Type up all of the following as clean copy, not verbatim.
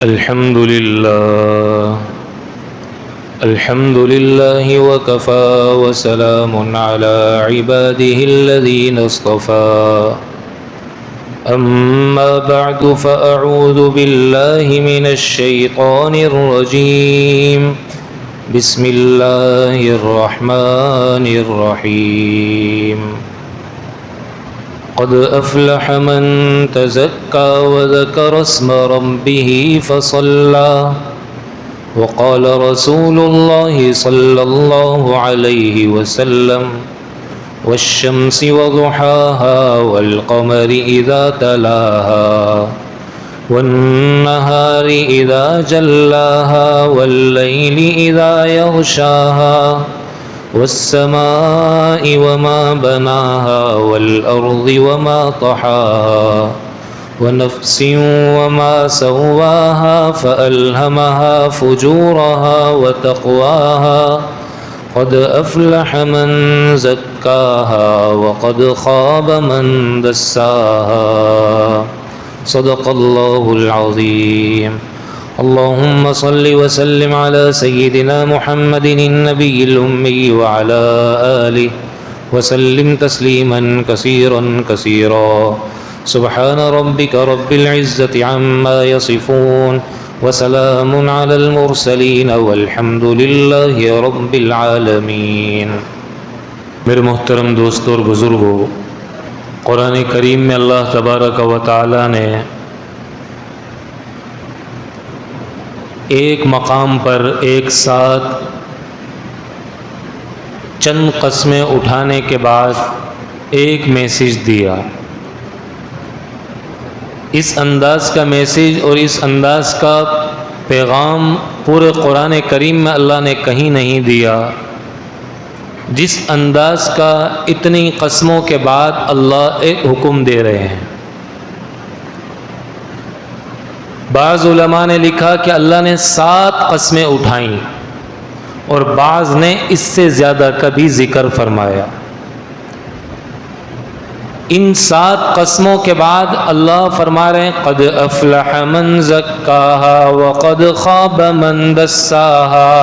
الحمد لله وكفى وسلام على عباده الذين اصطفى أما بعد فأعوذ بالله من الشيطان الرجيم بسم الله الرحمن الرحيم قد أفلح من تزكى وذكر اسم ربه فصلى وقال رسول الله صلى الله عليه وسلم والشمس وضحاها والقمر إذا تلاها والنهار إذا جلاها والليل إذا يغشاها والسماء وما بناها والأرض وما طحاها ونفس وما سواها فألهمها فجورها وتقواها قد أفلح من زكاها وقد خاب من دساها صدق الله العظيم اللهم صل وسلم على سيدنا محمد النبي الأمي وعلى آله وسلم تسليما كثيرا كثيرا سبحان ربك رب العزة عما يصفون وسلام على المرسلين والحمد لله رب العالمين۔ میرے محترم دوستوں اور بزرگوں، قرآن کریم میں اللہ تبارک و تعالی نے ایک مقام پر ایک ساتھ چند قسمیں اٹھانے کے بعد ایک میسیج دیا۔ اس انداز کا میسیج اور اس انداز کا پیغام پورے قرآن کریم میں اللہ نے کہیں نہیں دیا، جس انداز کا اتنی قسموں کے بعد اللہ ایک حکم دے رہے ہیں۔ بعض علماء نے لکھا کہ اللہ نے 7 قسمیں اٹھائیں اور بعض نے اس سے زیادہ کا بھی ذکر فرمایا۔ ان 7 قسموں کے بعد اللہ فرما رہے ہیں قد افلح من زکاہا وقد خاب من دساہا،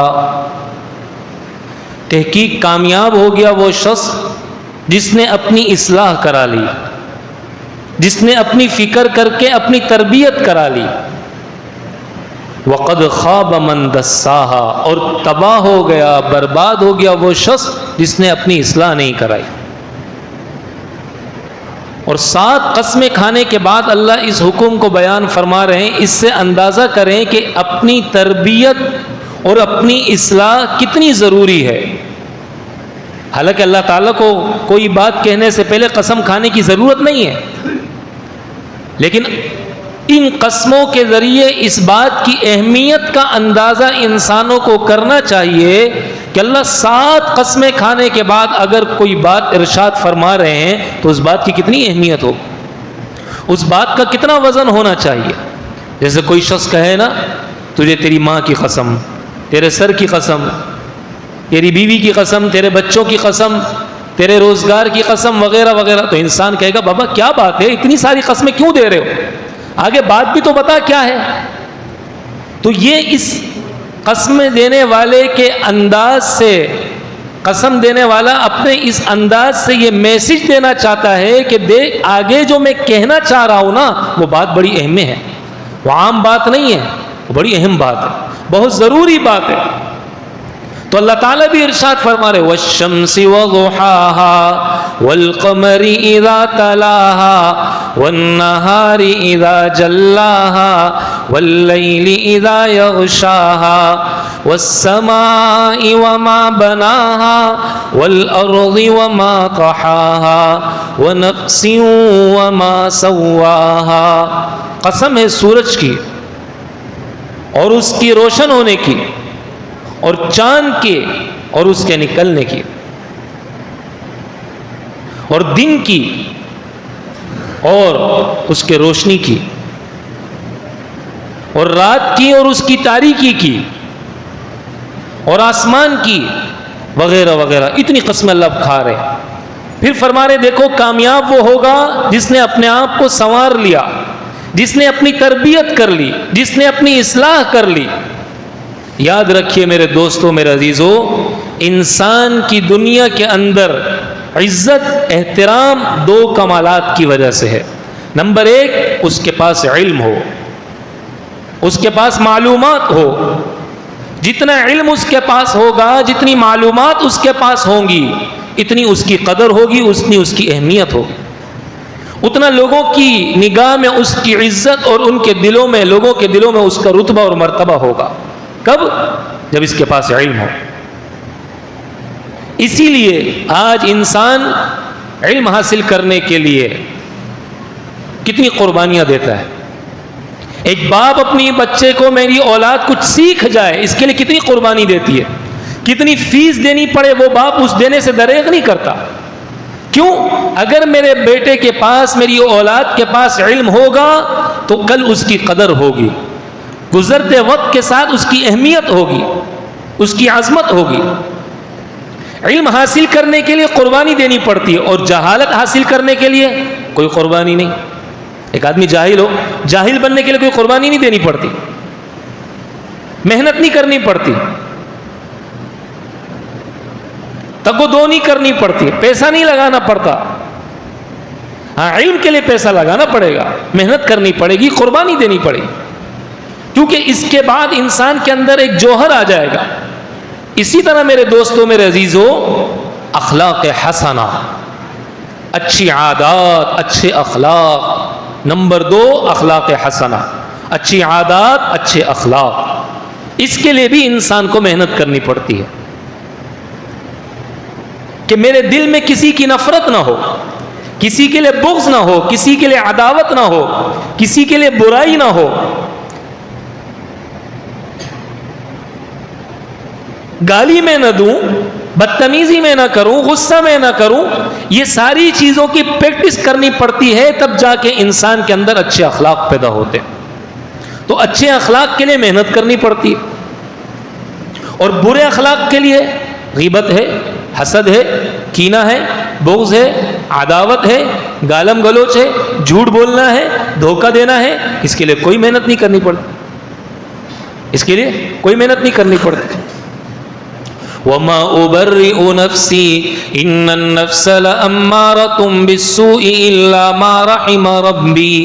تحقیق کامیاب ہو گیا وہ شخص جس نے اپنی اصلاح کرا لی، جس نے اپنی فکر کر کے اپنی تربیت کرا لی۔ وقد خاب من دساہا، اور تباہ ہو گیا، برباد ہو گیا وہ شخص جس نے اپنی اصلاح نہیں کرائی۔ اور 7 قسمیں کھانے کے بعد اللہ اس حکم کو بیان فرما رہے ہیں۔ اس سے اندازہ کریں کہ اپنی تربیت اور اپنی اصلاح کتنی ضروری ہے۔ حالانکہ اللہ تعالیٰ کو کوئی بات کہنے سے پہلے قسم کھانے کی ضرورت نہیں ہے، لیکن ان قسموں کے ذریعے اس بات کی اہمیت کا اندازہ انسانوں کو کرنا چاہیے کہ اللہ 7 قسمیں کھانے کے بعد اگر کوئی بات ارشاد فرما رہے ہیں تو اس بات کی کتنی اہمیت ہو، اس بات کا کتنا وزن ہونا چاہیے۔ جیسے کوئی شخص کہے نا تجھے تیری ماں کی قسم، تیرے سر کی قسم، تیری بیوی کی قسم، تیرے بچوں کی قسم، تیرے روزگار کی قسم وغیرہ وغیرہ، تو انسان کہے گا بابا کیا بات ہے، اتنی ساری قسمیں کیوں دے رہے ہو، آگے بات بھی تو بتا کیا ہے۔ تو یہ اس قسم دینے والے کے انداز سے، قسم دینے والا اپنے اس انداز سے یہ میسج دینا چاہتا ہے کہ دیکھ آگے جو میں کہنا چاہ رہا ہوں نا وہ بات بڑی اہم ہے، وہ عام بات نہیں ہے، وہ بڑی اہم بات ہے، بہت ضروری بات ہے۔ تو اللہ تعالیٰ بھی ارشاد فرما رہے والشمس وضحاها والقمر اذا تلاها والنهار اذا جلاها والليل اذا يغشاها والسماء وما بناها والارض وما طحاها ونفس وما سواها۔ قسم ہے سورج کی اور اس کی روشن ہونے کی، اور چاند کے اور اس کے نکلنے کی، اور دن کی اور اس کے روشنی کی، اور رات کی اور اس کی تاریکی کی، اور آسمان کی وغیرہ وغیرہ، اتنی قسمیں اللہ کھا رہے ہیں۔ پھر فرما رہے دیکھو کامیاب وہ ہوگا جس نے اپنے آپ کو سنوار لیا، جس نے اپنی تربیت کر لی، جس نے اپنی اصلاح کر لی. یاد رکھیے میرے دوستوں، میرے عزیزو، انسان کی دنیا کے اندر عزت احترام دو کمالات کی وجہ سے ہے. نمبر ایک، اس کے پاس علم ہو، اس کے پاس معلومات ہو. جتنا علم اس کے پاس ہوگا، جتنی معلومات اس کے پاس ہوں گی، اتنی اس کی قدر ہوگی، اتنی اس کی اہمیت ہوگی، اتنا لوگوں کی نگاہ میں اس کی عزت اور ان کے دلوں میں، لوگوں کے دلوں میں اس کا رتبہ اور مرتبہ ہوگا. کب؟ جب اس کے پاس علم ہو. اسی لیے آج انسان علم حاصل کرنے کے لیے کتنی قربانیاں دیتا ہے. ایک باپ اپنی بچے کو، میری اولاد کچھ سیکھ جائے، اس کے لیے کتنی قربانی دیتی ہے. کتنی فیس دینی پڑے وہ باپ اس دینے سے دریغ نہیں کرتا. کیوں؟ اگر میرے بیٹے کے پاس، میری اولاد کے پاس علم ہوگا تو کل اس کی قدر ہوگی، گزرتے وقت کے ساتھ اس کی اہمیت ہوگی، اس کی عظمت ہوگی. علم حاصل کرنے کے لیے قربانی دینی پڑتی ہے، اور جہالت حاصل کرنے کے لیے کوئی قربانی نہیں. ایک آدمی جاہل ہو، جاہل بننے کے لیے کوئی قربانی نہیں دینی پڑتی، محنت نہیں کرنی پڑتی، تگ و دو نہیں کرنی پڑتی، پیسہ نہیں لگانا پڑتا. ہاں، علم کے لیے پیسہ لگانا پڑے گا، محنت کرنی پڑے گی، قربانی دینی پڑے گی، کیونکہ اس کے بعد انسان کے اندر ایک جوہر آ جائے گا. اسی طرح میرے دوستوں، میرے عزیزو، اخلاق حسنہ، اچھی عادات، اچھے اخلاق. نمبر 2، اخلاق حسنہ، اچھی عادات، اچھے اخلاق. اس کے لیے بھی انسان کو محنت کرنی پڑتی ہے کہ میرے دل میں کسی کی نفرت نہ ہو، کسی کے لیے بغض نہ ہو، کسی کے لیے عداوت نہ ہو، کسی کے لیے برائی نہ ہو، گالی میں نہ دوں، بدتمیزی میں نہ کروں، غصہ میں نہ کروں. یہ ساری چیزوں کی پریکٹس کرنی پڑتی ہے، تب جا کے انسان کے اندر اچھے اخلاق پیدا ہوتے. تو اچھے اخلاق کے لیے محنت کرنی پڑتی ہے، اور برے اخلاق کے لیے غیبت ہے، حسد ہے، کینہ ہے، بغض ہے، عداوت ہے، گالم گلوچ ہے، جھوٹ بولنا ہے، دھوکہ دینا ہے. اس کے لیے کوئی محنت نہیں کرنی پڑتی، اس کے لیے کوئی محنت نہیں کرنی پڑتی. وَمَا أُبَرِّئُ نَفْسِي إِنَّ النَّفْسَ لَأَمَّارَةٌ بِالسُّوءِ إِلَّا مَا رَحِمَ رَبِّي.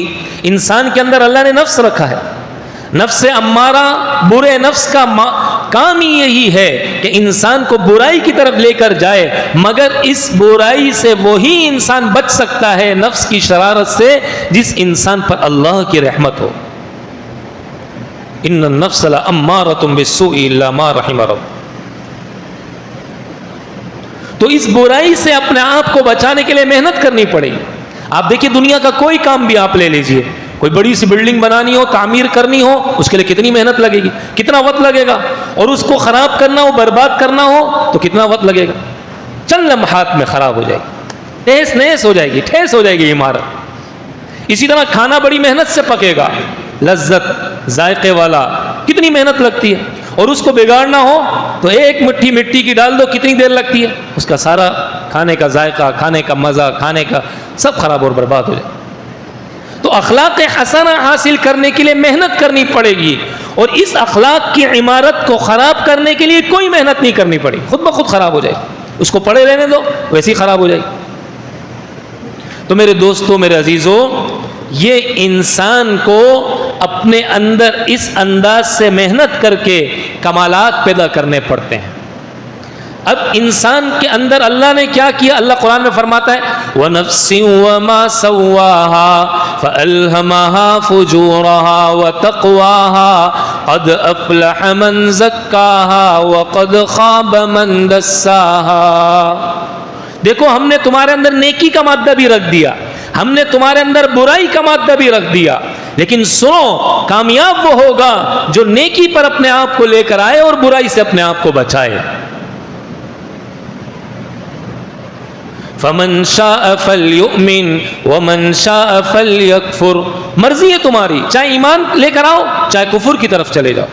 انسان کے اندر اللہ نے نفس رکھا ہے، نفس امارہ، برے نفس کا کام ہی یہی ہے کہ انسان کو برائی کی طرف لے کر جائے، مگر اس برائی سے وہی انسان بچ سکتا ہے، نفس کی شرارت سے، جس انسان پر اللہ کی رحمت ہو. إِنَّ النَّفْسَ لَأَمَّارَةٌ بِالسُّوءِ إِلَّا مَا رَحِمَ رَبِّي. تو اس برائی سے اپنے آپ کو بچانے کے لیے محنت کرنی پڑے گی. آپ دیکھیں، دنیا کا کوئی کام بھی آپ لے لیجئے، کوئی بڑی سی بلڈنگ بنانی ہو، تعمیر کرنی ہو، اس کے لیے کتنی محنت لگے گی، کتنا وقت لگے گا. اور اس کو خراب کرنا ہو، برباد کرنا ہو تو کتنا وقت لگے گا. چند لمحات میں خراب ہو جائے گی، تہس نہس ہو جائے گی، ٹھیس ہو جائے گی عمارت. اسی طرح کھانا بڑی محنت سے پکے گا، لذت، ذائقے والا، کتنی محنت لگتی ہے. اور اس کو بگاڑنا ہو تو ایک مٹھی مٹی کی ڈال دو، کتنی دیر لگتی ہے، اس کا سارا کھانے کا ذائقہ، کھانے کا مزہ، کھانے کا سب خراب اور برباد ہو جائے. تو اخلاق حسنہ حاصل کرنے کے لیے محنت کرنی پڑے گی، اور اس اخلاق کی عمارت کو خراب کرنے کے لیے کوئی محنت نہیں کرنی پڑے، خود بخود خراب ہو جائے. اس کو پڑے رہنے دو، ویسے ہی خراب ہو جائے. تو میرے دوستوں، میرے عزیزوں، یہ انسان کو اپنے اندر اس انداز سے محنت کر کے کمالات پیدا کرنے پڑتے ہیں. اب انسان کے اندر اللہ نے کیا کیا؟ اللہ قرآن میں فرماتا ہے وَنَفْسٍ وَمَا سَوَّاهَا فَأَلْهَمَهَا فُجُورَهَا وَتَقْوَاهَا قَدْ أَفْلَحَ مَنْ زَكَّاهَا وَقَدْ خَابَ مَنْ دَسَّاهَا. دیکھو، ہم نے تمہارے اندر نیکی کا مادہ بھی رکھ دیا، ہم نے تمہارے اندر برائی کا مادہ بھی رکھ دیا، لیکن سنو، کامیاب وہ ہوگا جو نیکی پر اپنے آپ کو لے کر آئے اور برائی سے اپنے آپ کو بچائے. فَمَنْ شَاءَ فَلْيُؤْمِنْ وَمَنْ شَاءَ فَلْيَكْفُرْ. مرضی ہے تمہاری، چاہے ایمان لے کر آؤ، چاہے کفر کی طرف چلے جاؤ.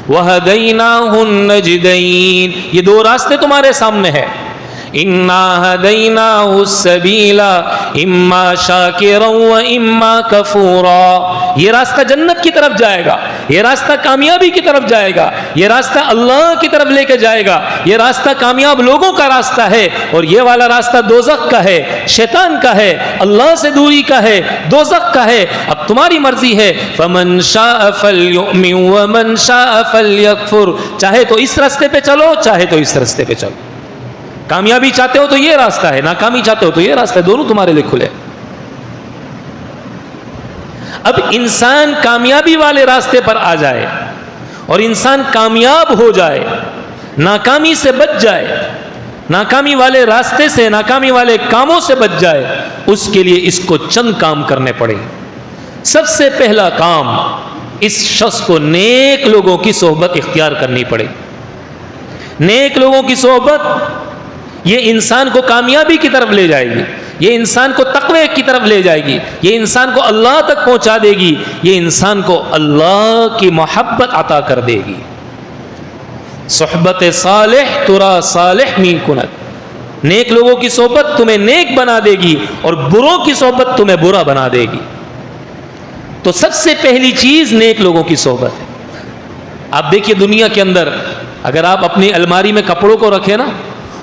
وَهَدَيْنَاهُ النَّجْدَيْنِ. یہ دو راستے تمہارے سامنے ہیں. انا ہدیناہ السبیل اما شاکرا و اما کفورا. یہ راستہ جنت کی طرف جائے گا, یہ راستہ کامیابی کی طرف جائے گا, یہ راستہ اللہ کی طرف لے کے جائے گا, یہ راستہ کامیاب لوگوں کا راستہ ہے, اور یہ والا راستہ دوزخ کا ہے, شیطان کا ہے, اللہ سے دوری کا ہے, دوزخ کا ہے. اب تمہاری مرضی ہے. فمن شاء فلیؤمن ومن شاء فلیکفر. چاہے تو اس راستے پہ چلو, چاہے تو اس راستے پہ چلو. کامیابی چاہتے ہو تو یہ راستہ ہے, ناکامی چاہتے ہو تو یہ راستہ ہے, دونوں تمہارے لیے کھلے. اب انسان کامیابی والے راستے پر آ جائے اور انسان کامیاب ہو جائے, ناکامی سے بچ جائے, ناکامی والے راستے سے, ناکامی والے کاموں سے بچ جائے, اس کے لیے اس کو چند کام کرنے پڑے. سب سے پہلا کام, اس شخص کو نیک لوگوں کی صحبت اختیار کرنی پڑے. نیک لوگوں کی صحبت یہ انسان کو کامیابی کی طرف لے جائے گی, یہ انسان کو تقوی کی طرف لے جائے گی, یہ انسان کو اللہ تک پہنچا دے گی, یہ انسان کو اللہ کی محبت عطا کر دے گی. صحبت صالح ترا صالح من کنت. نیک لوگوں کی صحبت تمہیں نیک بنا دے گی اور بروں کی صحبت تمہیں برا بنا دے گی. تو سب سے پہلی چیز نیک لوگوں کی صحبت ہے. آپ دیکھیے دنیا کے اندر اگر آپ اپنی الماری میں کپڑوں کو رکھیں نا,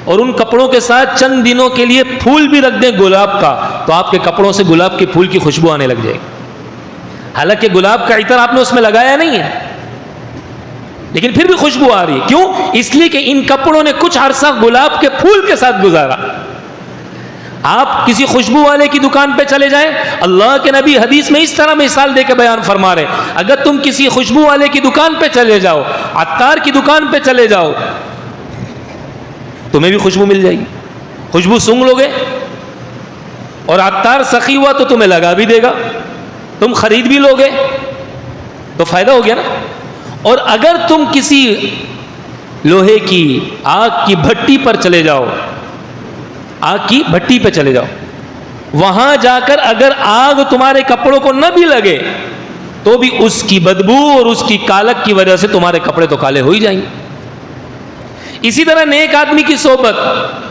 اور ان کپڑوں کے ساتھ چند دنوں کے لیے پھول بھی رکھ دیں گلاب کا, تو آپ کے کپڑوں سے گلاب کے پھول کی خوشبو آنے لگ جائے گی. حالانکہ گلاب کا عطر آپ نے اس میں لگایا نہیں ہے, لیکن پھر بھی خوشبو آ رہی ہے. کیوں؟ اس لیے کہ ان کپڑوں نے کچھ عرصہ گلاب کے پھول کے ساتھ گزارا. آپ کسی خوشبو والے کی دکان پہ چلے جائیں, اللہ کے نبی حدیث میں اس طرح مثال دے کے بیان فرما رہے, اگر تم کسی خوشبو والے کی دکان پہ چلے جاؤ, عطار کی دکان پہ چلے جاؤ, تمہیں بھی خوشبو مل جائے گی. خوشبو سونگھ لو گے, اور عطار سخی ہوا تو تمہیں لگا بھی دے گا, تم خرید بھی لو گے, تو فائدہ ہو گیا نا. اور اگر تم کسی لوہے کی آگ کی بھٹی پر چلے جاؤ, آگ کی بھٹی پہ چلے جاؤ, وہاں جا کر اگر آگ تمہارے کپڑوں کو نہ بھی لگے تو بھی اس کی بدبو اور اس کی کالک کی وجہ سے تمہارے کپڑے تو کالے ہو ہی جائیں گے. اسی طرح نیک آدمی کی صحبت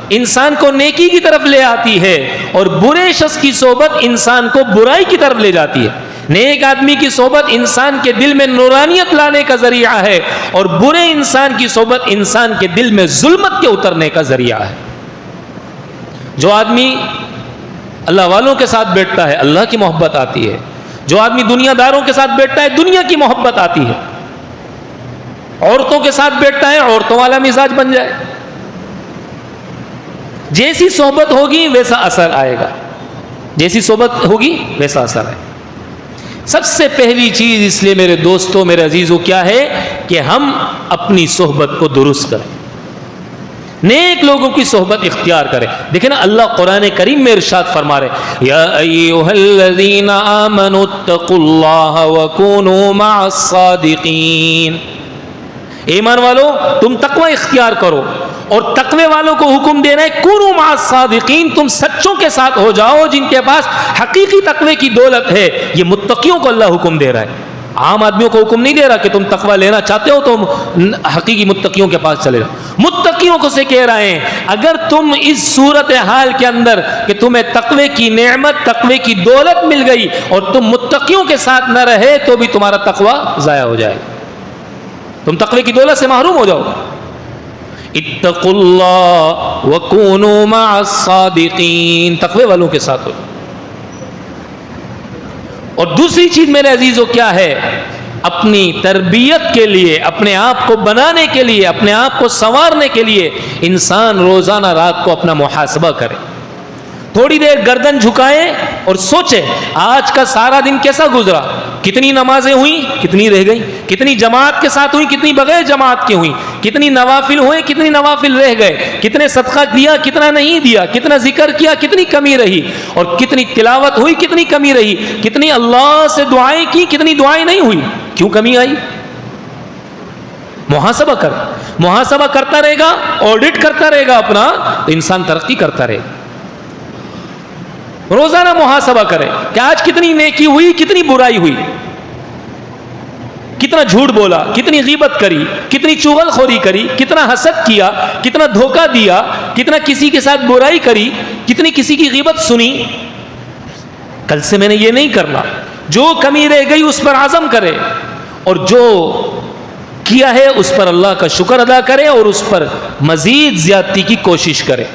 انسان کو نیکی کی طرف لے آتی ہے, اور برے شخص کی صحبت انسان کو برائی کی طرف لے جاتی ہے. نیک آدمی کی صحبت انسان کے دل میں نورانیت لانے کا ذریعہ ہے, اور برے انسان کی صحبت انسان کے دل میں ظلمت کے اترنے کا ذریعہ ہے. جو آدمی اللہ والوں کے ساتھ بیٹھتا ہے اللہ کی محبت آتی ہے, جو آدمی دنیا داروں کے ساتھ بیٹھتا ہے دنیا کی محبت آتی ہے. عورتوں کے ساتھ بیٹھتا ہے, عورتوں والا مزاج بن جائے. جیسی صحبت ہوگی ویسا اثر آئے گا, جیسی صحبت ہوگی ویسا اثر آئے گا. سب سے پہلی چیز اس لیے میرے دوستوں, میرے عزیزوں, کیا ہے کہ ہم اپنی صحبت کو درست کریں, نیک لوگوں کی صحبت اختیار کریں. دیکھیں نا اللہ قرآن کریم میں ارشاد فرما رہے, یا ایھا الذین آمنوا اتقوا اللہ وکونوا مع الصادقین. ایمان والو تم تقوی اختیار کرو, اور تقوی والوں کو حکم دے رہے ہیں کونوا مع الصادقین, تم سچوں کے ساتھ ہو جاؤ جن کے پاس حقیقی تقوی کی دولت ہے. یہ متقیوں کو اللہ حکم دے رہا ہے, عام آدمیوں کو حکم نہیں دے رہا کہ تم تقوی لینا چاہتے ہو تو حقیقی متقیوں کے پاس چلے جاؤ. متقیوں کو سے کہہ رہے ہیں اگر تم اس صورت حال کے اندر کہ تمہیں تقوی کی نعمت, تقوی کی دولت مل گئی, اور تم متقیوں کے ساتھ نہ رہے تو بھی تمہارا تقوی ضائع ہو جائے, تم تقوی کی دولت سے محروم ہو جاؤ. اتقوا اللہ وکونوا مع الصادقین, تقوی والوں کے ساتھ ہو. اور دوسری چیز میرے عزیزوں کیا ہے, اپنی تربیت کے لیے, اپنے آپ کو بنانے کے لیے, اپنے آپ کو سنوارنے کے لیے انسان روزانہ رات کو اپنا محاسبہ کرے. تھوڑی دیر گردن جھکائے اور سوچے آج کا سارا دن کیسا گزرا, کتنی نمازیں ہوئیں, کتنی رہ گئیں, کتنی جماعت کے ساتھ ہوئیں, کتنی بغیر جماعت کی ہوئیں, کتنی نوافل ہوئے, کتنی نوافل رہ گئے, کتنے صدقہ دیا, کتنا نہیں دیا, کتنا ذکر کیا, کتنی کمی رہی, اور کتنی تلاوت ہوئی, کتنی کمی رہی, کتنی اللہ سے دعائیں کی, کتنی دعائیں نہیں ہوئی, کیوں کمی آئی. محاسبہ کر, محاسبہ کرتا رہے گا, آڈٹ کرتا رہے گا اپنا, تو انسان ترقی کرتا رہے گا. روزانہ محاسبہ کرے کہ آج کتنی نیکی ہوئی, کتنی برائی ہوئی. کتنا جھوٹ بولا، کتنی غیبت کری، کتنی چغل خوری کری، کتنا حسد کیا، کتنا دھوکہ دیا، کتنا کسی کے ساتھ برائی کری، کتنی کسی کی غیبت سنی. کل سے میں نے یہ نہیں کرنا. جو کمی رہ گئی اس پر عزم کرے، اور جو کیا ہے اس پر اللہ کا شکر ادا کرے اور اس پر مزید زیادتی کی کوشش کرے.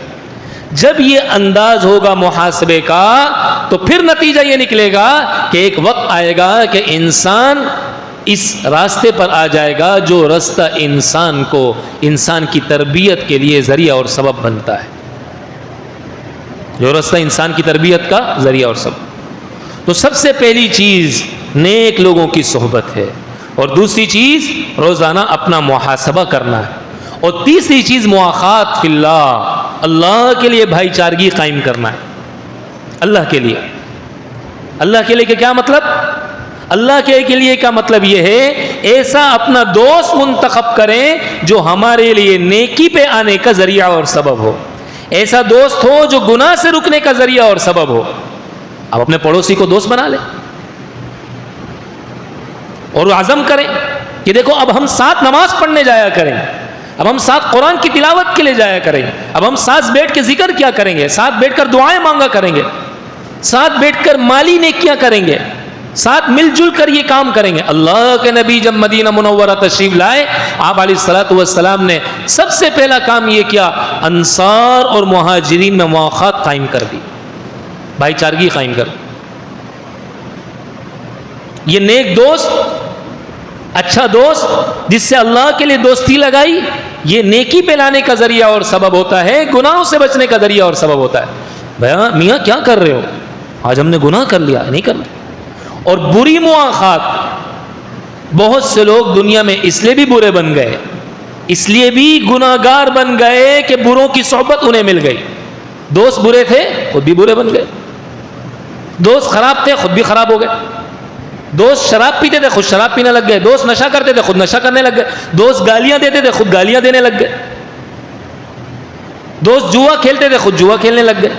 جب یہ انداز ہوگا محاسبے کا تو پھر نتیجہ یہ نکلے گا کہ ایک وقت آئے گا کہ انسان اس راستے پر آ جائے گا جو راستہ انسان کو انسان کی تربیت کے لیے ذریعہ اور سبب بنتا ہے، جو راستہ انسان کی تربیت کا ذریعہ اور سبب. تو سب سے پہلی چیز نیک لوگوں کی صحبت ہے، اور دوسری چیز روزانہ اپنا محاسبہ کرنا ہے، اور تیسری چیز مواخات فی اللہ، اللہ کے لیے بھائی چارگی قائم کرنا ہے. اللہ کے لیے، اللہ کے لیے کہ کیا مطلب؟ اللہ کے لیے کا مطلب یہ ہے ایسا اپنا دوست منتخب کریں جو ہمارے لیے نیکی پہ آنے کا ذریعہ اور سبب ہو، ایسا دوست ہو جو گناہ سے رکنے کا ذریعہ اور سبب ہو. اب اپنے پڑوسی کو دوست بنا لیں اور عزم کریں کہ دیکھو اب ہم ساتھ نماز پڑھنے جایا کریں، اب ہم ساتھ قرآن کی تلاوت کے لیے جایا کریں، اب ہم ساتھ بیٹھ کے ذکر کیا کریں گے، ساتھ بیٹھ کر دعائیں مانگا کریں گے، ساتھ بیٹھ کر مالی نیکیاں کریں گے، ساتھ مل جل کر یہ کام کریں گے. اللہ کے نبی جب مدینہ منورہ تشریف لائے، آپ علیہ الصلوۃ والسلام نے سب سے پہلا کام یہ کیا، انصار اور مہاجرین میں مواخات قائم کر دی، بھائی چارگی قائم کر. یہ نیک دوست، اچھا دوست جس سے اللہ کے لیے دوستی لگائی، یہ نیکی پہ لانے کا ذریعہ اور سبب ہوتا ہے، گناہوں سے بچنے کا ذریعہ اور سبب ہوتا ہے. بھیا میاں کیا کر رہے ہو؟ آج ہم نے گناہ کر لیا. نہیں کرنا. اور بری مواخات، بہت سے لوگ دنیا میں اس لیے بھی برے بن گئے، اس لیے بھی گناہگار بن گئے کہ بروں کی صحبت انہیں مل گئی. دوست برے تھے خود بھی برے بن گئے، دوست خراب تھے خود بھی خراب ہو گئے، دوست شراب پیتے تھے خود شراب پینے لگ گئے، دوست نشہ کرتے تھے خود نشہ کرنے لگ گئے، دوست گالیاں دیتے تھے خود گالیاں دینے لگ گئے، دوست جوا کھیلتے تھے خود جوا کھیلنے لگ گئے.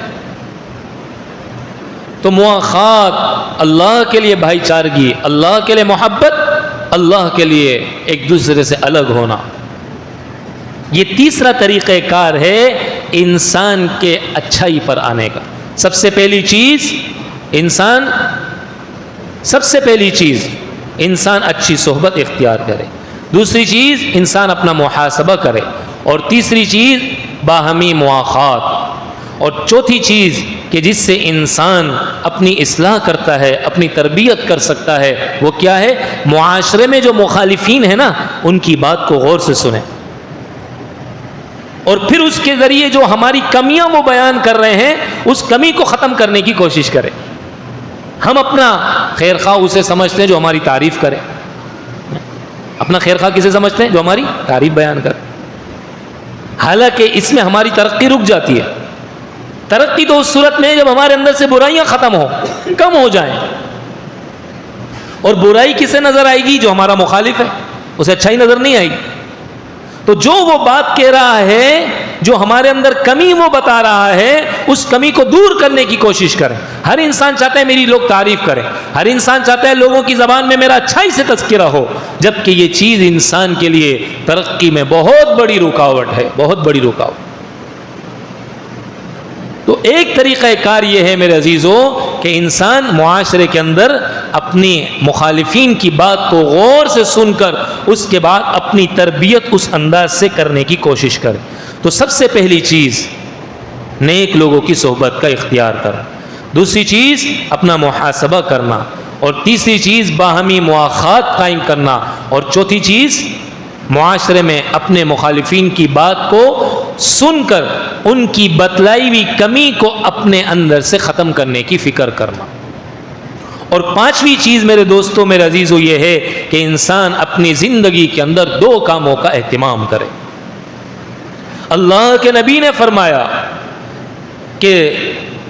تو مواخات، اللہ کے لیے بھائی چارگی، اللہ کے لیے محبت، اللہ کے لیے ایک دوسرے سے الگ ہونا، یہ تیسرا طریقہ کار ہے انسان کے اچھائی پر آنے کا. سب سے پہلی چیز انسان اچھی صحبت اختیار کرے، دوسری چیز انسان اپنا محاسبہ کرے، اور تیسری چیز باہمی مواخات، اور چوتھی چیز کہ جس سے انسان اپنی اصلاح کرتا ہے، اپنی تربیت کر سکتا ہے، وہ کیا ہے؟ معاشرے میں جو مخالفین ہیں نا، ان کی بات کو غور سے سنیں، اور پھر اس کے ذریعے جو ہماری کمیاں وہ بیان کر رہے ہیں اس کمی کو ختم کرنے کی کوشش کریں. ہم اپنا خیر خواہ اسے سمجھتے ہیں جو ہماری تعریف کرے، اپنا خیر خواہ کسے سمجھتے ہیں؟ جو ہماری تعریف بیان کرے. حالانکہ اس میں ہماری ترقی رک جاتی ہے. ترقی تو اس صورت میں جب ہمارے اندر سے برائیاں ختم ہو، کم ہو جائیں. اور برائی کسے نظر آئے گی؟ جو ہمارا مخالف ہے، اسے اچھائی نظر نہیں آئے گی. تو جو وہ بات کہہ رہا ہے، جو ہمارے اندر کمی وہ بتا رہا ہے، اس کمی کو دور کرنے کی کوشش کریں. ہر انسان چاہتا ہے میری لوگ تعریف کریں، ہر انسان چاہتا ہے لوگوں کی زبان میں میرا اچھائی سے تذکرہ ہو، جبکہ یہ چیز انسان کے لیے ترقی میں بہت بڑی رکاوٹ ہے، بہت بڑی رکاوٹ. تو ایک طریقہ کار یہ ہے میرے عزیزوں کہ انسان معاشرے کے اندر اپنی مخالفین کی بات کو غور سے سن کر اس کے بعد اپنی تربیت اس انداز سے کرنے کی کوشش کرے. تو سب سے پہلی چیز نیک لوگوں کی صحبت کا اختیار کرنا، دوسری چیز اپنا محاسبہ کرنا، اور تیسری چیز باہمی مواخات قائم کرنا، اور چوتھی چیز معاشرے میں اپنے مخالفین کی بات کو سن کر ان کی بتلائی ہوئی کمی کو اپنے اندر سے ختم کرنے کی فکر کرنا. اور پانچویں چیز میرے دوستوں، میرے عزیزوں، یہ ہے کہ انسان اپنی زندگی کے اندر دو کاموں کا اہتمام کرے. اللہ کے نبی نے فرمایا کہ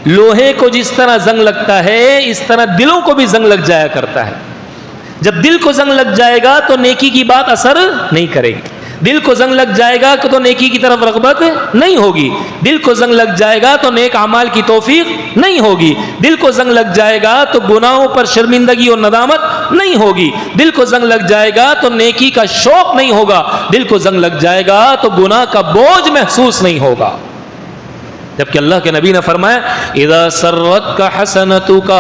لوہے کو جس طرح زنگ لگتا ہے اس طرح دلوں کو بھی زنگ لگ جایا کرتا ہے. جب دل کو زنگ لگ جائے گا تو نیکی کی بات اثر نہیں کرے گی. دل کو زنگ لگ جائے گا تو نیکی کی طرف رغبت نہیں ہوگی. دل کو زنگ لگ جائے گا تو نیک اعمال کی توفیق نہیں ہوگی. دل کو زنگ لگ جائے گا تو گناہوں پر شرمندگی اور ندامت نہیں ہوگی. دل کو زنگ لگ جائے گا تو نیکی کا شوق نہیں ہوگا. دل کو زنگ لگ جائے گا تو گناہ کا بوجھ محسوس نہیں ہوگا. جبکہ اللہ کے نبی نے فرمایا اذا سرتک حسنتک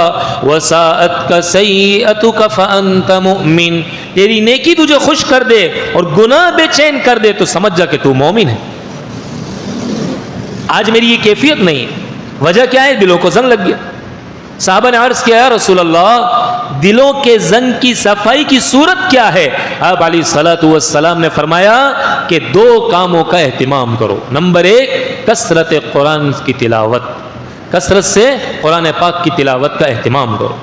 وساءتک سیئتک فانت مؤمن. تیری نیکی تجھے خوش کر دے اور گناہ بے چین کر دے تو سمجھ جا کہ تو مومن ہے. آج میری یہ کیفیت نہیں ہے. وجہ کیا ہے؟ دلوں کو زنگ لگ گیا. صحابہ نے عرض کیا یا رسول اللہ دلوں کے زنگ کی صفائی کی صورت کیا ہے؟ آپ علیہ الصلوۃ والسلام نے فرمایا کہ 2 کاموں کا اہتمام کرو. نمبر 1 کثرت قرآن کی تلاوت. کثرت سے قرآن پاک کی تلاوت کا اہتمام کرو.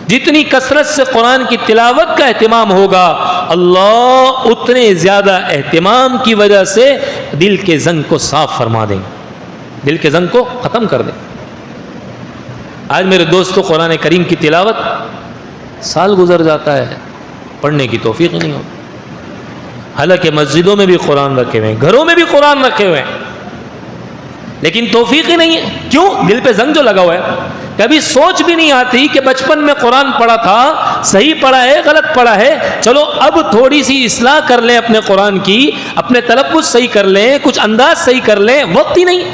جتنی کثرت سے قرآن کی تلاوت کا اہتمام ہوگا اللہ اتنے زیادہ اہتمام کی وجہ سے دل کے زنگ کو صاف فرما دیں گے. دل کے زنگ کو ختم کر دیں. آج میرے دوستو قرآن کریم کی تلاوت سال گزر جاتا ہے پڑھنے کی توفیق نہیں ہوتی. حالانکہ مسجدوں میں بھی قرآن رکھے ہوئے ہیں, گھروں میں بھی قرآن رکھے ہوئے ہیں, لیکن توفیق ہی نہیں ہے. کیوں؟ دل پہ زنگ جو لگا ہوا ہے. کبھی سوچ بھی نہیں آتی کہ بچپن میں قرآن پڑھا تھا, صحیح پڑھا ہے غلط پڑھا ہے, چلو اب تھوڑی سی اصلاح کر لیں اپنے قرآن کی, اپنے تلفظ صحیح کر لیں, کچھ انداز صحیح کر لیں. وقت ہی نہیں.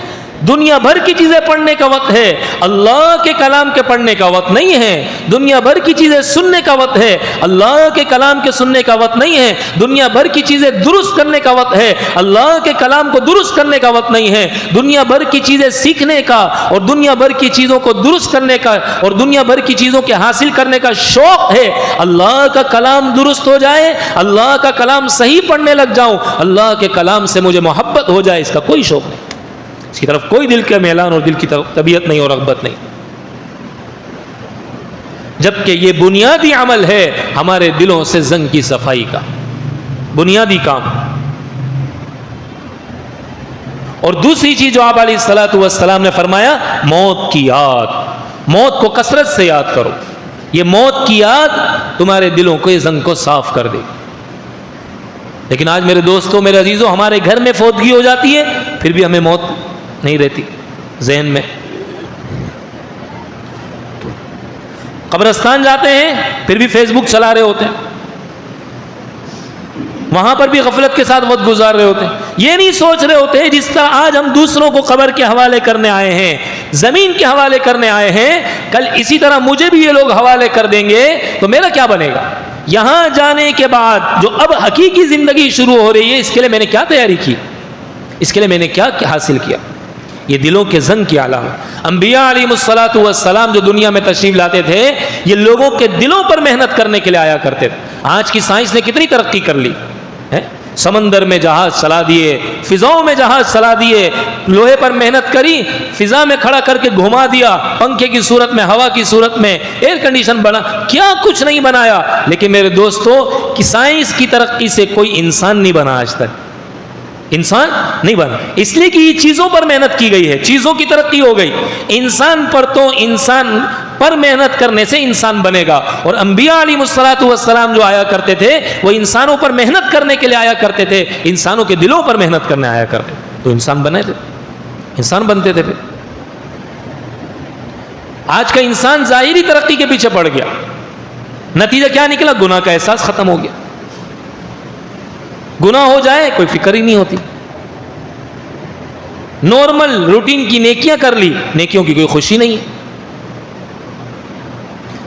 دنیا بھر کی چیزیں پڑھنے کا وقت ہے, اللہ کے کلام کے پڑھنے کا وقت نہیں ہے. دنیا بھر کی چیزیں سننے کا وقت ہے, اللہ کے کلام کے سننے کا وقت نہیں ہے. دنیا بھر کی چیزیں درست کرنے کا وقت ہے, اللہ کے کلام کو درست کرنے کا وقت نہیں ہے. دنیا بھر کی چیزیں سیکھنے کا اور دنیا بھر کی چیزوں کو درست کرنے کا اور دنیا بھر کی چیزوں کے حاصل کرنے کا شوق ہے. اللہ کا کلام درست ہو جائے, اللہ کا کلام صحیح پڑھنے لگ جاؤں, اللہ کے کلام سے مجھے محبت ہو جائے, اس کا کوئی شوق نہیں. اس کی طرف کوئی دل کا میلان اور دل کی طبیعت نہیں اور رغبت نہیں. جبکہ یہ بنیادی عمل ہے ہمارے دلوں سے زنگ کی صفائی کا, بنیادی کام. اور دوسری چیز جو آپ علیہ الصلوۃ والسلام نے فرمایا موت کی یاد. موت کو کثرت سے یاد کرو. یہ موت کی یاد تمہارے دلوں کو زنگ کو صاف کر دے. لیکن آج میرے دوستوں میرے عزیزوں ہمارے گھر میں فوتگی ہو جاتی ہے پھر بھی ہمیں موت نہیں رہتی ذہن میں. قبرستان جاتے ہیں پھر بھی فیس بک چلا رہے ہوتے ہیں, وہاں پر بھی غفلت کے ساتھ وقت گزار رہے ہوتے ہیں. یہ نہیں سوچ رہے ہوتے جس طرح آج ہم دوسروں کو قبر کے حوالے کرنے آئے ہیں, زمین کے حوالے کرنے آئے ہیں, کل اسی طرح مجھے بھی یہ لوگ حوالے کر دیں گے تو میرا کیا بنے گا؟ یہاں جانے کے بعد جو اب حقیقی زندگی شروع ہو رہی ہے اس کے لیے میں نے کیا تیاری کی, اس کے لیے میں نے کیا حاصل کیا؟ یہ دلوں کے زنگ کی علامت. انبیاء علیہ الصلوۃ والسلام جو دنیا میں تشریف لاتے تھے یہ لوگوں کے دلوں پر محنت کرنے کے لیے آیا کرتے تھے. آج کی سائنس نے کتنی ترقی کر لی ہے, سمندر میں جہاز چلا دیے, فضاؤں میں جہاز چلا دیے, لوہے پر محنت کری, فضا میں کھڑا کر کے گھما دیا, پنکھے کی صورت میں, ہوا کی صورت میں, ایئر کنڈیشن بنا, کیا کچھ نہیں بنایا. لیکن میرے دوستو کہ سائنس کی ترقی سے کوئی انسان نہیں بنا, آج تک انسان نہیں بنا, اس لیے کہ یہ چیزوں پر محنت کی گئی ہے, چیزوں کی ترقی ہو گئی. انسان پر تو انسان پر محنت کرنے سے انسان بنے گا. اور انبیاء علیہ الصلوۃ والسلام جو آیا کرتے تھے وہ انسانوں پر محنت کرنے کے لیے آیا کرتے تھے, انسانوں کے دلوں پر محنت کرنے آیا کرتے تو انسان بنے تھے, انسان بنتے تھے. پھر آج کا انسان ظاہری ترقی کے پیچھے پڑ گیا, نتیجہ کیا نکلا؟ گناہ کا احساس ختم ہو گیا. گناہ ہو جائے کوئی فکر ہی نہیں ہوتی. نارمل روٹین کی نیکیاں کر لی, نیکیوں کی کوئی خوشی نہیں ہے.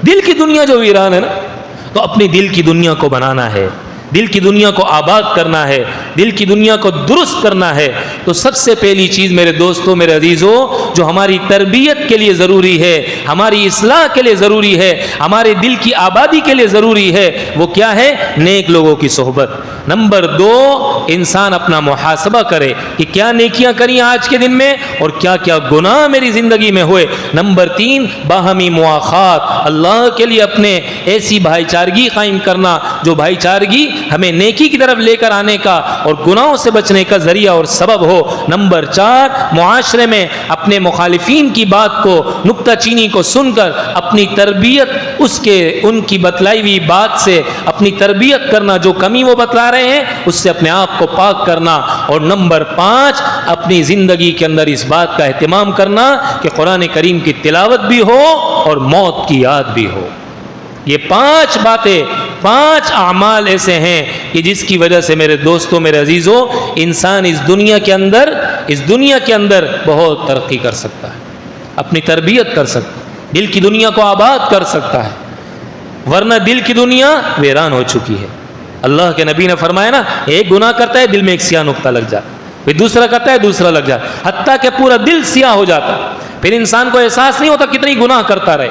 دل کی دنیا جو ویران ہے نا, تو اپنی دل کی دنیا کو بنانا ہے, دل کی دنیا کو آباد کرنا ہے, دل کی دنیا کو درست کرنا ہے. تو سب سے پہلی چیز میرے دوستوں میرے عزیزوں جو ہماری تربیت کے لیے ضروری ہے, ہماری اصلاح کے لیے ضروری ہے, ہمارے دل کی آبادی کے لیے ضروری ہے, وہ کیا ہے؟ نیک لوگوں کی صحبت. نمبر 2 انسان اپنا محاسبہ کرے کہ کیا نیکیاں کریں آج کے دن میں اور کیا کیا گناہ میری زندگی میں ہوئے. نمبر 3 باہمی مواخات, اللہ کے لیے اپنے ایسی بھائی چارگی قائم کرنا جو بھائی چارگی ہمیں نیکی کی طرف لے کر آنے کا اور گناہوں سے بچنے کا ذریعہ اور سبب ہو. نمبر 4 معاشرے میں اپنے مخالفین کی بات کو, نکتہ چینی کو سن کر اپنی تربیت ان کی بتلائی ہوئی بات سے اپنی تربیت کرنا, جو کمی وہ بتلا رہے ہیں اس سے اپنے آپ کو پاک کرنا. اور نمبر 5 اپنی زندگی کے اندر اس بات کا اہتمام کرنا کہ قرآن کریم کی تلاوت بھی ہو اور موت کی یاد بھی ہو. یہ 5 باتیں، 5 اعمال ایسے ہیں کہ جس کی وجہ سے میرے دوستوں، میرے عزیزوں، انسان اس دنیا کے اندر بہت ترقی کر سکتا ہے، اپنی تربیت کر سکتا ہے، دل کی دنیا کو آباد کر سکتا ہے. ورنہ دل کی دنیا ویران ہو چکی ہے. اللہ کے نبی نے فرمایا نا، ایک گناہ کرتا ہے دل میں ایک سیاہ نقطہ لگ جاتا، پھر دوسرا کرتا ہے دوسرا لگ جاتا، حتیٰ کہ پورا دل سیاہ ہو جاتا. پھر انسان کو احساس نہیں ہوتا کتنی گناہ کرتا رہے.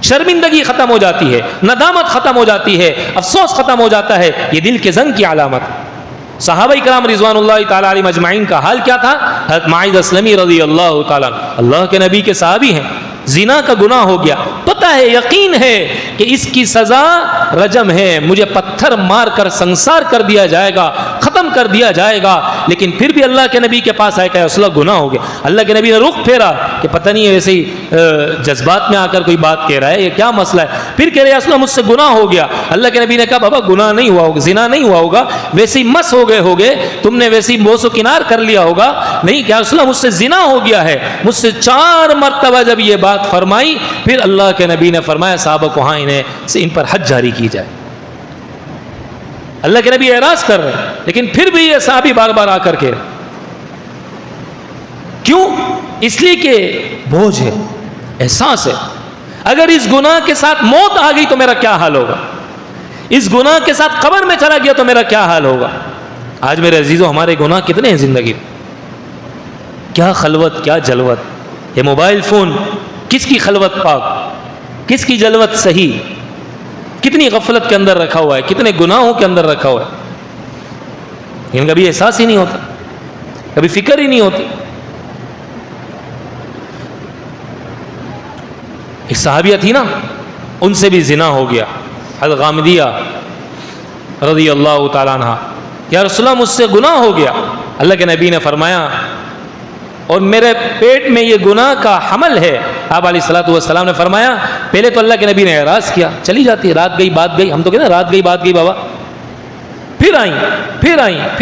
شرمندگی ختم ہو جاتی ہے، ندامت ختم ہو جاتی ہے، افسوس ختم ہو جاتا ہے. یہ دل کے زنگ کی علامت. صحابہ کرام رضوان اللہ تعالی علیہم اجمعین کا حال کیا تھا؟ حضرت معاذ اسلمی رضی اللہ تعالیٰ اللہ کے نبی کے صحابی ہیں، زنا کا گناہ ہو گیا، پتہ ہے، یقین ہے کہ اس کی سزا رجم ہے، مجھے پتھر مار کر سنسار کر دیا جائے گا، ختم کر دیا جائے گا. لیکن پھر بھی اللہ کے نبی کے پاس آئے کہ رسول اللہ گناہ ہو گیا. اللہ کے نبی نے رخ پھیرا کہ پتہ نہیں ہے ویسے ہی جذبات میں آ کر کوئی بات کہہ رہا ہے، یہ کیا مسئلہ ہے. پھر کہہ رہے رسول اللہ مجھ سے گناہ ہو گیا. اللہ کے نبی نے کہا بابا گناہ نہیں ہوا ہوگا، زنا نہیں ہوا ہوگا، ویسے ہی مس ہو گئے تم نے ویسے ہی بوس و کنار کر لیا ہوگا. نہیں کیا رسول اللہ مجھ سے زنا ہو گیا ہے. مجھ سے 4 مرتبہ جب یہ بات فرمائی پھر اللہ کے نبی نے فرمایا صحابہ کو ہاں ان پر حد جاری کی جائے. اللہ کے نبی اعراض کر رہے ہیں لیکن پھر بھی یہ صحابی بار بار آ کر کے کیوں؟ اس لیے کہ بوجھ ہے، احساس ہے. اگر اس گناہ کے ساتھ موت آ گئی تو میرا کیا حال ہوگا، اس گناہ کے ساتھ قبر میں چلا گیا تو میرا کیا حال ہوگا. آج میرے عزیزوں ہمارے گناہ کتنے ہیں زندگی میں، کیا خلوت، کیا جلوت. یہ موبائل فون کس کی خلوت پاک، کس کی جلوت صحیح، کتنی غفلت کے اندر رکھا ہوا ہے، کتنے گناہوں کے اندر رکھا ہوا ہے. ان کا بھی احساس ہی نہیں ہوتا، کبھی فکر ہی نہیں ہوتی. ایک صحابیہ تھی نا، ان سے بھی زنا ہو گیا. حضرت غامدیہ رضی اللہ تعالیٰ عنہ، یا رسول اللہ مجھ سے گناہ ہو گیا. اللہ کے نبی نے فرمایا اور میرے پیٹ میں یہ گناہ کا حمل ہے. آپ علیہ الصلوۃ والسلام نے فرمایا پہلے تو اللہ کے نبی نے اعراض کیا، چلی جاتی ہے، رات گئی بات گئی، ہم تو کہتے ہیں رات گئی بات گئی بابا. پھر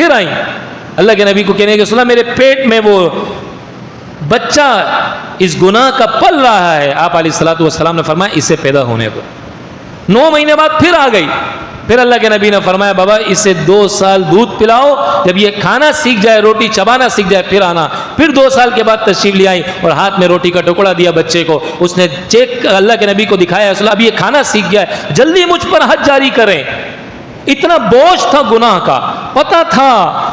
آئیں اللہ کے نبی کو کہنے کہ رسول اللہ میرے پیٹ میں وہ بچہ اس گناہ کا پل رہا ہے. آپ علیہ الصلوۃ والسلام نے فرمایا اسے پیدا ہونے کو 9 مہینے بعد پھر آ گئی. پھر اللہ کے نبی نے فرمایا بابا اسے 2 سال دودھ پلاؤ، جب یہ کھانا سیکھ جائے، روٹی چبانا سیکھ جائے پھر آنا. پھر 2 سال کے بعد تشریف لے آئی اور ہاتھ میں روٹی کا ٹکڑا دیا بچے کو. اس نے چیک اللہ کے نبی کو دکھایا، رسول اللہ اب یہ کھانا سیکھ گیا ہے، جلدی مجھ پر حد جاری کریں. اتنا بوجھ تھا گناہ کا. پتہ تھا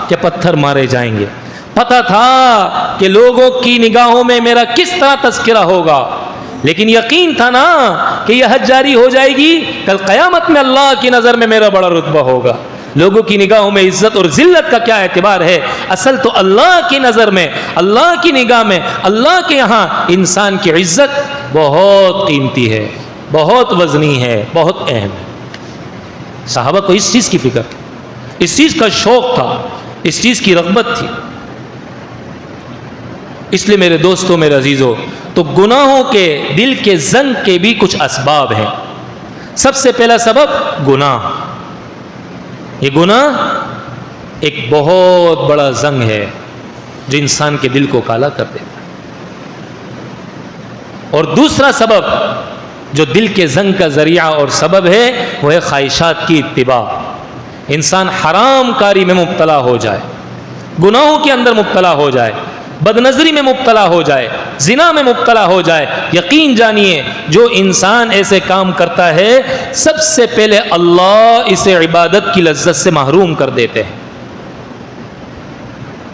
کہ پتھر مارے جائیں گے، پتہ تھا کہ لوگوں کی نگاہوں میں میرا کس طرح تذکرہ ہوگا، لیکن یقین تھا نا کہ یہ حد جاری ہو جائے گی، کل قیامت میں اللہ کی نظر میں میرا بڑا رتبہ ہوگا. لوگوں کی نگاہوں میں عزت اور ذلت کا کیا اعتبار ہے، اصل تو اللہ کی نظر میں، اللہ کی نگاہ میں، اللہ کے یہاں انسان کی عزت بہت قیمتی ہے، بہت وزنی ہے، بہت اہم ہے. صحابہ کو اس چیز کی فکر تھی، اس چیز کا شوق تھا، اس چیز کی رغبت تھی. اس لیے میرے دوستوں، میرے عزیزوں، تو گناہوں کے دل کے زنگ کے بھی کچھ اسباب ہیں. سب سے پہلا سبب گناہ. یہ گناہ ایک بہت بڑا زنگ ہے جو انسان کے دل کو کالا کر دیتا ہے. اور دوسرا سبب جو دل کے زنگ کا ذریعہ اور سبب ہے وہ ہے خواہشات کی اتباع. انسان حرام کاری میں مبتلا ہو جائے، گناہوں کے اندر مبتلا ہو جائے، بد نظری میں مبتلا ہو جائے، زنا میں مبتلا ہو جائے. یقین جانیے جو انسان ایسے کام کرتا ہے سب سے پہلے اللہ اسے عبادت کی لذت سے محروم کر دیتے ہیں.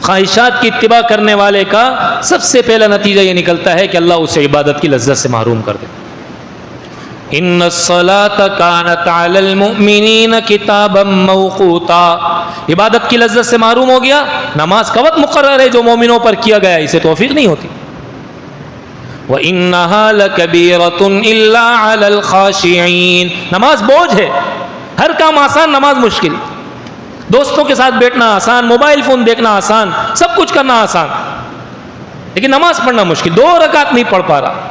خواہشات کی اتباع کرنے والے کا سب سے پہلا نتیجہ یہ نکلتا ہے کہ اللہ اسے عبادت کی لذت سے محروم کر دیتا ہے. ان الصلاۃ کانت علی المؤمنین کتابا موقوتا. عبادت کی لذت سے محروم ہو گیا، نماز کا وقت مقرر ہے جو مومنوں پر کیا گیا، اسے توفیق نہیں ہوتی. وَإِنَّهَا لَكَبِيرَةٌ إِلَّا عَلَى الْخَاشِعِينَ. نماز بوجھ ہے، ہر کام آسان، نماز مشکل. دوستوں کے ساتھ بیٹھنا آسان، موبائل فون دیکھنا آسان، سب کچھ کرنا آسان، لیکن نماز پڑھنا مشکل. 2 رکعت نہیں پڑھ پا رہا.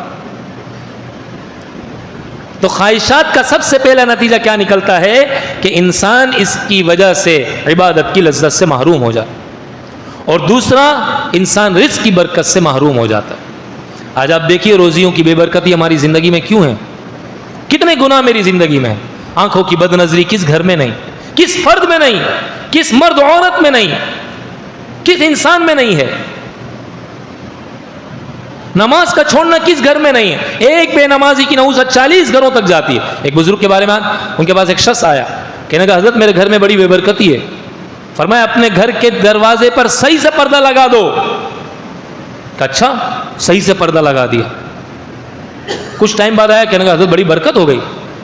تو خواہشات کا سب سے پہلا نتیجہ کیا نکلتا ہے کہ انسان اس کی وجہ سے عبادت کی لذت سے محروم ہو جاتا، اور دوسرا انسان رزق کی برکت سے محروم ہو جاتا ہے۔ آج آپ دیکھیے روزیوں کی بے برکتی ہماری زندگی میں کیوں ہے؟ کتنے گناہ میری زندگی میں، آنکھوں کی بد نظری کس گھر میں نہیں، کس فرد میں نہیں، کس مرد عورت میں نہیں، کس انسان میں نہیں ہے؟ نماز کا چھوڑنا کس گھر میں نہیں ہے؟ ایک بے نمازی کی نحوست 40 گھروں تک جاتی ہے۔ ایک بزرگ کے بارے میں ان کے پاس ایک شخص آیا، کہنے کا حضرت میرے گھر میں بڑی بے برکتی ہے۔ فرمایا اپنے گھر کے دروازے پر صحیح سے پردہ لگا دو۔ کہ اچھا، صحیح سے پردہ لگا دیا۔ کچھ ٹائم بعد آیا، کہنے کا حضرت بڑی برکت ہو گئی۔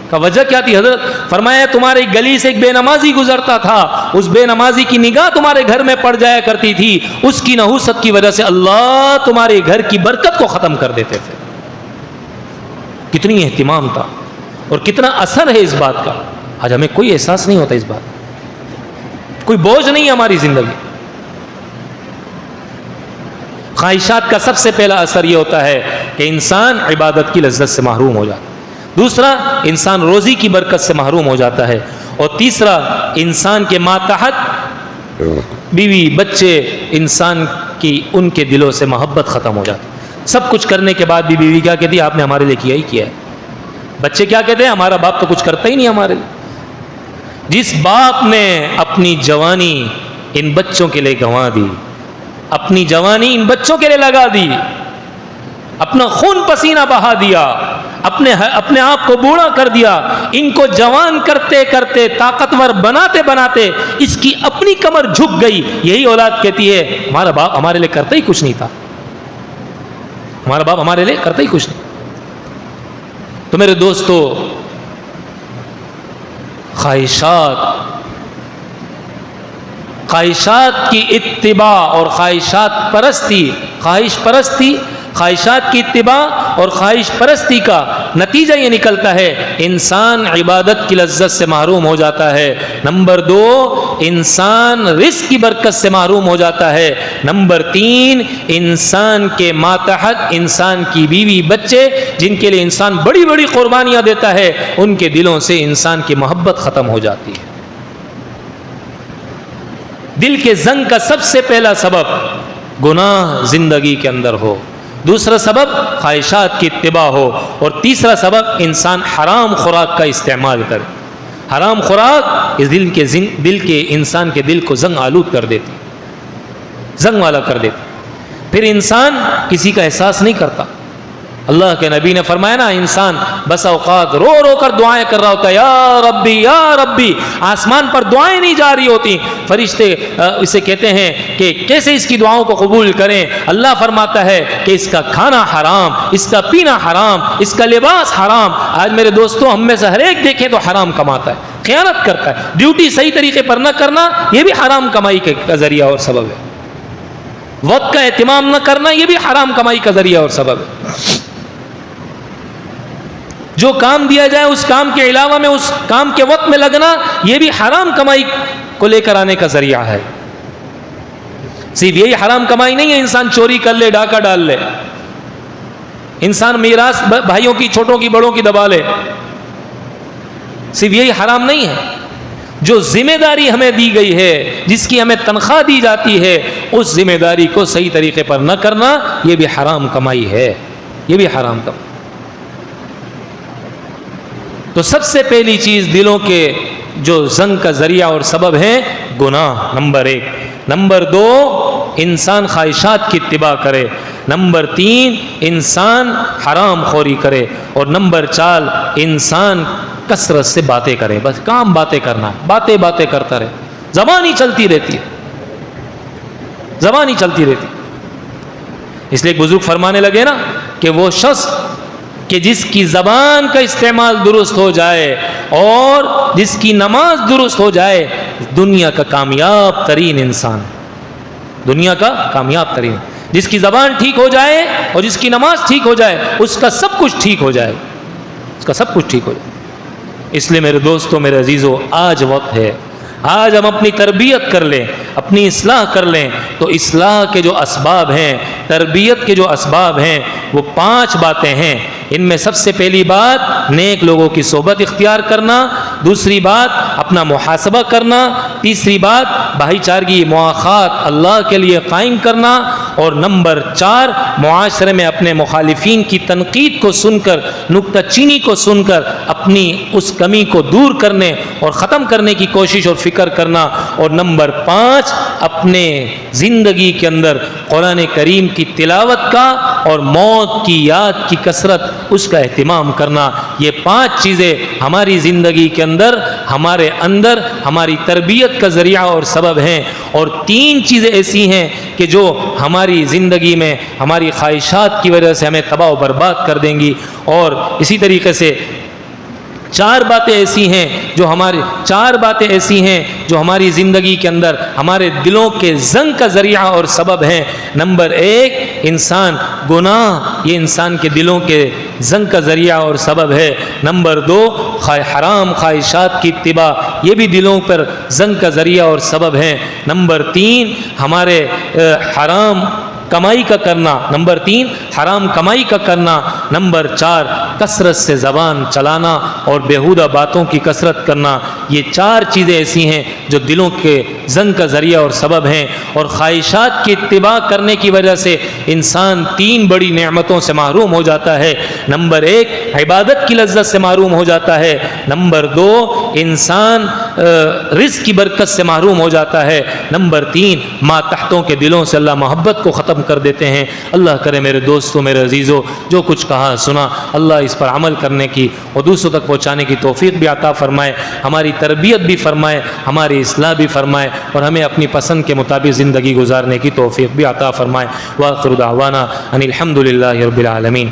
کہ وجہ کیا تھی حضرت؟ فرمایا تمہاری گلی سے ایک بے نمازی گزرتا تھا، اس بے نمازی کی نگاہ تمہارے گھر میں پڑ جایا کرتی تھی، اس کی نحوست کی وجہ سے اللہ تمہارے گھر کی برکت کو ختم کر دیتے تھے۔ کتنی اہتمام تھا اور کتنا اثر ہے اس بات کا۔ آج ہمیں کوئی احساس نہیں ہوتا اس بات، کوئی بوجھ نہیں ہے ہماری زندگی۔ خواہشات کا سب سے پہلا اثر یہ ہوتا ہے کہ انسان عبادت کی لذت سے محروم ہو جاتا ہے، دوسرا انسان روزی کی برکت سے محروم ہو جاتا ہے، اور تیسرا انسان کے ماتحت بیوی بچے انسان کی ان کے دلوں سے محبت ختم ہو جاتی ہے۔ سب کچھ کرنے کے بعد بھی بیوی کیا کہتی ہے؟ آپ نے ہمارے لیے کیا ہی کیا ہے۔ بچے کیا کہتے ہیں؟ ہمارا باپ تو کچھ کرتا ہی نہیں ہمارے لیے۔ جس باپ نے اپنی جوانی ان بچوں کے لیے گنوا دی، اپنی جوانی ان بچوں کے لیے لگا دی، اپنا خون پسینہ بہا دیا، اپنے آپ کو بوڑھا کر دیا، ان کو جوان کرتے کرتے طاقتور بناتے بناتے اس کی اپنی کمر جھک گئی، یہی اولاد کہتی ہے ہمارا باپ ہمارے لیے کرتا ہی کچھ نہیں تھا، ہمارا باپ ہمارے لیے کرتا ہی کچھ نہیں۔ تو میرے دوستو، خواہشات کی اتباع اور خواہشات کی اتباع اور خواہش پرستی کا نتیجہ یہ نکلتا ہے انسان عبادت کی لذت سے محروم ہو جاتا ہے۔ نمبر 2، انسان رزق کی برکت سے محروم ہو جاتا ہے۔ نمبر 3، انسان کے ماتحت انسان کی بیوی بچے جن کے لیے انسان بڑی بڑی قربانیاں دیتا ہے، ان کے دلوں سے انسان کی محبت ختم ہو جاتی ہے۔ دل کے زنگ کا سب سے پہلا سبب گناہ زندگی کے اندر ہو، دوسرا سبب خواہشات کی اتباع ہو، اور تیسرا سبب انسان حرام خوراک کا استعمال کرے۔ حرام خوراک اس دل کے انسان کے دل کو زنگ آلود کر دیتی، زنگ والا کر دیتی، پھر انسان کسی کا احساس نہیں کرتا۔ اللہ کے نبی نے فرمایا نا، انسان بس اوقات رو رو کر دعائیں کر رہا ہوتا ہے، یا ربی یا ربی، آسمان پر دعائیں نہیں جا رہی ہوتی، فرشتے اسے کہتے ہیں کہ کیسے اس کی دعاؤں کو قبول کریں۔ اللہ فرماتا ہے کہ اس کا کھانا حرام، اس کا پینا حرام، اس کا لباس حرام۔ آج میرے دوستوں، ہم میں سے ہر ایک دیکھیں تو حرام کماتا ہے، خیانت کرتا ہے، ڈیوٹی صحیح طریقے پر نہ کرنا یہ بھی حرام کمائی کا ذریعہ اور سبب ہے، وقت کا اہتمام نہ کرنا یہ بھی حرام کمائی کا ذریعہ اور سبب ہے۔ جو کام دیا جائے اس کام کے علاوہ میں اس کام کے وقت میں لگنا یہ بھی حرام کمائی کو لے کر آنے کا ذریعہ ہے۔ صرف یہی حرام کمائی نہیں ہے، انسان چوری کر لے، ڈاکہ ڈال لے، انسان میراث بھائیوں کی چھوٹوں کی بڑوں کی دبا لے، صرف یہی حرام نہیں ہے۔ جو ذمہ داری ہمیں دی گئی ہے، جس کی ہمیں تنخواہ دی جاتی ہے، اس ذمہ داری کو صحیح طریقے پر نہ کرنا یہ بھی حرام کمائی ہے، یہ بھی حرام کمائی۔ تو سب سے پہلی چیز دلوں کے جو زنگ کا ذریعہ اور سبب ہے گناہ، نمبر 1۔ نمبر 2، انسان خواہشات کی اتباع کرے۔ نمبر 3، انسان حرام خوری کرے۔ اور نمبر 4، انسان کثرت سے باتیں کرے، بس کام باتیں کرنا، باتیں کرتا رہے، زبان ہی چلتی رہتی ہے، زبان ہی چلتی رہتی۔ اس لیے ایک بزرگ فرمانے لگے نا کہ وہ شخص کہ جس کی زبان کا استعمال درست ہو جائے اور جس کی نماز درست ہو جائے، دنیا کا کامیاب ترین انسان، دنیا کا کامیاب ترین، جس کی زبان ٹھیک ہو جائے اور جس کی نماز ٹھیک ہو جائے، اس کا سب کچھ ٹھیک ہو جائے، اس کا سب کچھ ٹھیک ہو جائے۔ اس لیے میرے دوستوں، میرے عزیزوں، آج وقت ہے، آج ہم اپنی تربیت کر لیں، اپنی اصلاح کر لیں۔ تو اصلاح کے جو اسباب ہیں، تربیت کے جو اسباب ہیں، وہ 5 باتیں ہیں۔ ان میں سب سے پہلی بات نیک لوگوں کی صحبت اختیار کرنا، دوسری بات اپنا محاسبہ کرنا، تیسری بات بھائی چارگی مواخات اللہ کے لیے قائم کرنا، اور نمبر 4 معاشرے میں اپنے مخالفین کی تنقید کو سن کر، نکتہ چینی کو سن کر اپنی اس کمی کو دور کرنے اور ختم کرنے کی کوشش اور فکر کرنا، اور نمبر 5 اپنے زندگی کے اندر قرآن کریم کی تلاوت کا اور موت کی یاد کی کثرت اس کا اہتمام کرنا۔ یہ 5 چیزیں ہماری زندگی کے اندر ہماری تربیت کا ذریعہ اور سبب ہیں، اور 3 چیزیں ایسی ہیں کہ جو ہماری زندگی میں ہماری خواہشات کی وجہ سے ہمیں تباہ و برباد کر دیں گی، اور اسی طریقے سے 4 باتیں ایسی ہیں جو ہماری زندگی کے اندر ہمارے دلوں کے زنگ کا ذریعہ اور سبب ہیں۔ نمبر 1 انسان گناہ، یہ انسان کے دلوں کے زنگ کا ذریعہ اور سبب ہے۔ نمبر 2 حرام خواہشات کی اتباع، یہ بھی دلوں پر زنگ کا ذریعہ اور سبب ہے۔ نمبر 3 ہمارے حرام کمائی کا کرنا۔ نمبر 4 کثرت سے زبان چلانا اور بیہودہ باتوں کی کثرت کرنا۔ یہ 4 چیزیں ایسی ہیں جو دلوں کے زنگ کا ذریعہ اور سبب ہیں، اور خواہشات کی اتباع کرنے کی وجہ سے انسان 3 بڑی نعمتوں سے محروم ہو جاتا ہے۔ نمبر 1 عبادت کی لذت سے محروم ہو جاتا ہے۔ نمبر 2 انسان رزق کی برکت سے محروم ہو جاتا ہے۔ نمبر 3 ماتحتوں کے دلوں سے اللہ محبت کو ختم کر دیتے ہیں۔ اللہ کرے میرے دوستوں، میرے عزیزوں، جو کچھ کہا سنا اللہ اس پر عمل کرنے کی اور دوسروں تک پہنچانے کی توفیق بھی عطا فرمائے، ہماری تربیت بھی فرمائے، ہماری اصلاح بھی فرمائے، اور ہمیں اپنی پسند کے مطابق زندگی گزارنے کی توفیق بھی عطا فرمائے۔ وآخر دعوانا ان الحمد للہ رب العالمین۔